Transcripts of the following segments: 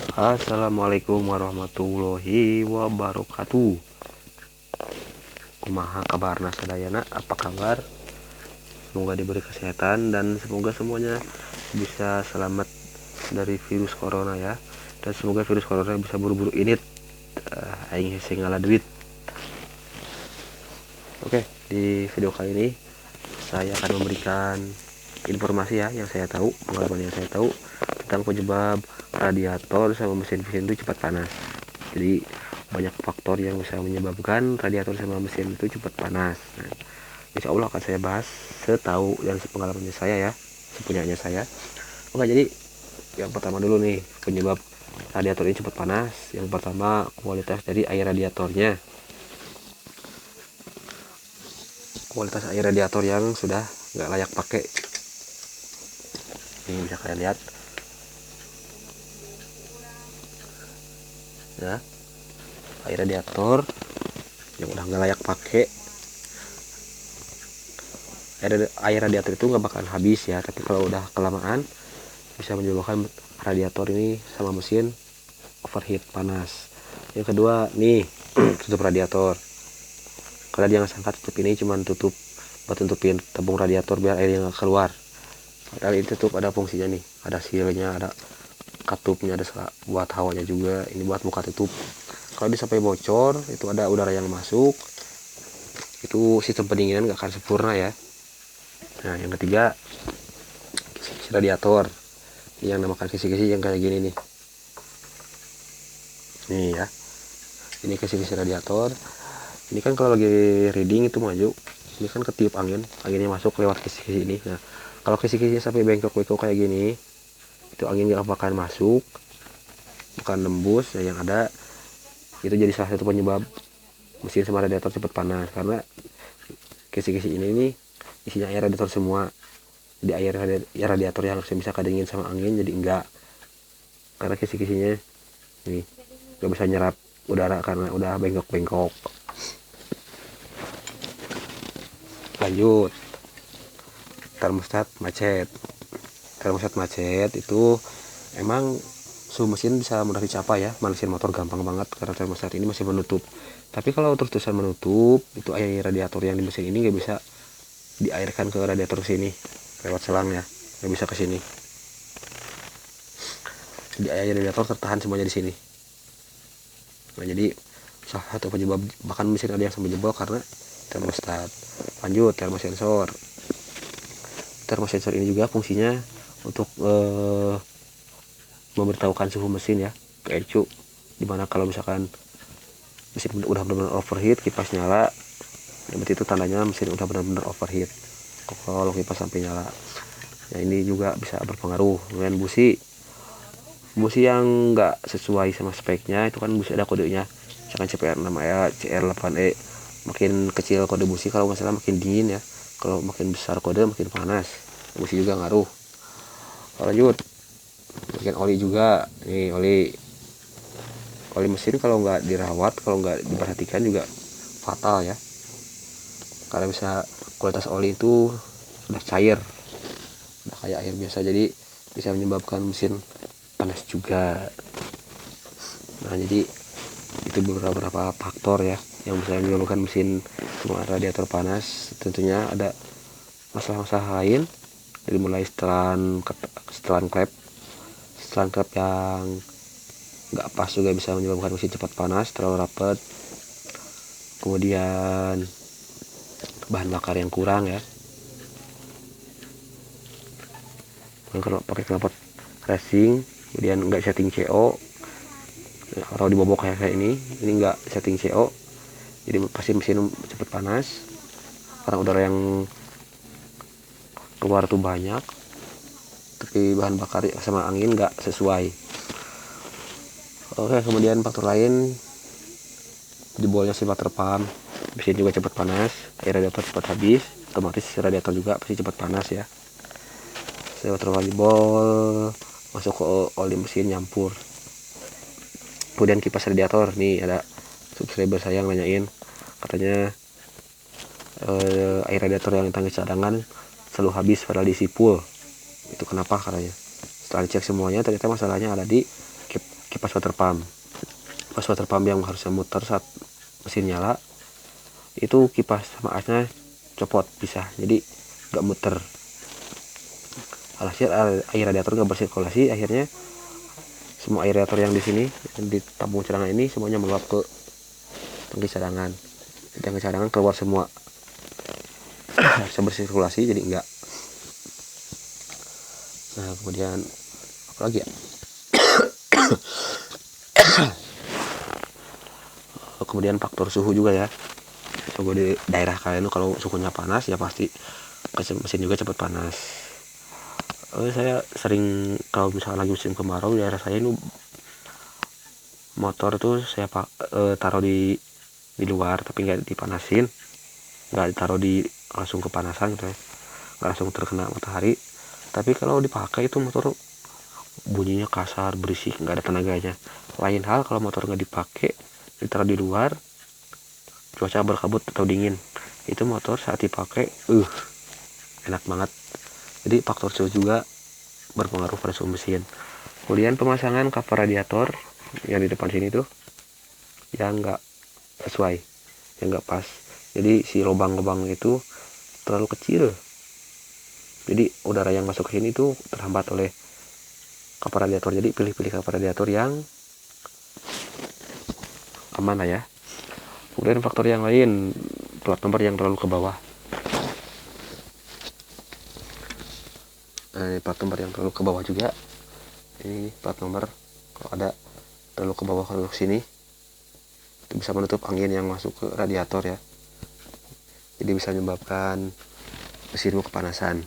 Assalamualaikum warahmatullahi wabarakatuh. Kumaha kabarna sadayana, apa kabar? Semoga diberi kesehatan dan semoga semuanya bisa selamat dari virus corona ya. Dan semoga virus corona bisa buru-buru init aing hese ngala duit. Oke, di video kali ini saya akan memberikan informasi ya yang saya tahu, pengalaman yang saya tahu tentang penyebab radiator sama mesin itu cepat panas. Jadi banyak faktor yang bisa menyebabkan radiator sama mesin itu cepat panas. Nah, insya Allah akan saya bahas setahu dan sepengalamannya saya ya, sepunyanya saya. Oke, jadi yang pertama dulu nih penyebab radiator ini cepat panas. Yang pertama kualitas dari air radiatornya. Kualitas air radiator yang sudah nggak layak pakai. Ini bisa kalian lihat ya, air radiator yang udah nggak layak pakai. Air radiator itu nggak bakalan habis ya, tapi kalau udah kelamaan bisa menyebabkan radiator ini sama mesin overheat, panas. Yang kedua nih tutup radiator. Kalian jangan sangka tutup ini cuma tutup buat tutupin tabung radiator biar airnya nggak keluar. Padahal ini tutup ada fungsinya nih, ada sealnya, ada katupnya, ada buat hawanya juga. Ini buat buka tutup. Kalau dia sampai bocor, itu ada udara yang masuk, itu sistem pendinginan nggak akan sempurna ya. Nah, yang ketiga kisi-kisi radiator, yang namakan kisi-kisi yang kayak gini nih ya. Ini kisi-kisi radiator. Ini kan kalau lagi reading itu maju, ini kan ketiup anginnya masuk lewat kisi-kisi ini. Nah, kalau kisi-kisinya sampai bengkok-bengkok kayak gini, itu angin nggak bakalan masuk, bukan nembus. Nah, yang ada itu jadi salah satu penyebab mesin sama radiator cepat panas, karena kisi-kisi ini nih isinya air radiator semua. Di air radiator yang harusnya bisa kedingin sama angin jadi enggak, karena kisi-kisinya ini nggak bisa nyerap udara karena udah bengkok-bengkok. Lanjut, termostat macet. Termostat macet itu emang suhu mesin bisa mudah dicapai ya, mesin motor gampang banget karena termostat ini masih menutup. Tapi kalau terus-terusan menutup, itu air radiator yang di mesin ini nggak bisa diairkan ke radiator sini lewat selang ya, nggak bisa ke sini. Di air radiator tertahan semuanya di sini. Nah, jadi salah satu penyebab bahkan mesin ada yang sampai jebol karena termostat. Lanjut, termosensor. Termosensor ini juga fungsinya untuk memberitahukan suhu mesin ya ke ECU, dimana kalau misalkan mesin udah benar-benar overheat, kipas nyala, berarti itu tandanya mesin udah benar-benar overheat kalau kipas sampai nyala. Nah, ini juga bisa berpengaruh dengan busi yang nggak sesuai sama speknya. Itu kan busi ada kodenya, misalkan CPR6E, CR8E. Makin kecil kode busi kalau nggak salah makin dingin ya, kalau makin besar kode makin panas. Busi juga ngaruh. Lanjut, bagian oli juga nih. Oli mesin kalau nggak dirawat, kalau nggak diperhatikan juga fatal ya, karena bisa kualitas oli itu sudah cair, udah kayak air biasa, jadi bisa menyebabkan mesin panas juga. Nah, jadi itu beberapa faktor ya yang bisa menyebabkan mesin sama radiator panas. Tentunya ada masalah-masalah lain, dari mulai setelan klep yang nggak pas juga bisa menyebabkan mesin cepat panas, terlalu rapat. Kemudian bahan bakar yang kurang ya, kalau pakai knalpot racing kemudian nggak setting CO atau dibobok kayak ini nggak setting CO, jadi pasti mesin cepat panas karena udara yang keluar tuh banyak, tapi bahan bakar sama angin nggak sesuai. Oke, kemudian faktor lain, jebolnya simulator pump, mesin juga cepat panas, air radiator cepat habis, otomatis radiator juga pasti cepat panas ya. Simulator jebol, masuk ke oli mesin nyampur. Kemudian kipas radiator nih, ada subscriber saya yang nanyain, katanya air radiator yang tangki cadangan selalu habis padahal diisi full. Itu kenapa katanya. Setelah dicek semuanya ternyata masalahnya ada di kipas water pump. Kipas water pump yang harusnya muter saat mesin nyala, itu kipas sama asnya copot, pisah, jadi nggak muter. Alhasil air radiator nggak bersirkulasi, akhirnya semua air radiator yang di sini di tabung cadangan ini semuanya meluap ke tangki cadangan. Tangki cadangan keluar semua, harusnya bersirkulasi jadi enggak. Nah kemudian apa lagi ya, kemudian faktor suhu juga ya. Coba di daerah kalian tuh kalau suhunya panas ya pasti mesin juga cepat panas. Saya sering kalau misalnya lagi musim kemarau di daerah saya ini motor tuh saya taruh di luar tapi nggak dipanasin, nggak ditaruh di langsung kepanasan gitu ya, nggak langsung terkena matahari. Tapi kalau dipakai itu motor bunyinya kasar, berisik, nggak ada tenaganya. Lain hal kalau motor nggak dipakai, ditaruh di luar, cuaca berkabut atau dingin, itu motor saat dipakai enak banget. Jadi faktor suhu juga berpengaruh pada suhu mesin. Kemudian pemasangan cover radiator yang di depan sini tuh yang nggak sesuai, yang nggak pas. Jadi si lubang-lubang itu terlalu kecil, jadi udara yang masuk ke sini tuh terhambat oleh cover radiator. Jadi pilih-pilih cover radiator yang aman lah ya. Kemudian faktor yang lain, plat nomor yang terlalu ke bawah. Nah, plat nomor yang terlalu ke bawah juga, ini plat nomor kalau ada terlalu ke bawah ke sini itu bisa menutup angin yang masuk ke radiator ya, jadi bisa menyebabkan mesinmu kepanasan.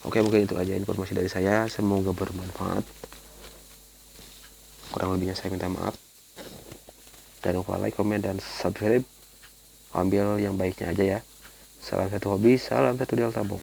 Oke, mungkin itu aja informasi dari saya, semoga bermanfaat. Kurang lebihnya saya minta maaf. Jangan lupa like, komen, dan subscribe. Ambil yang baiknya aja ya. Salam satu hobi, salam satu delta box.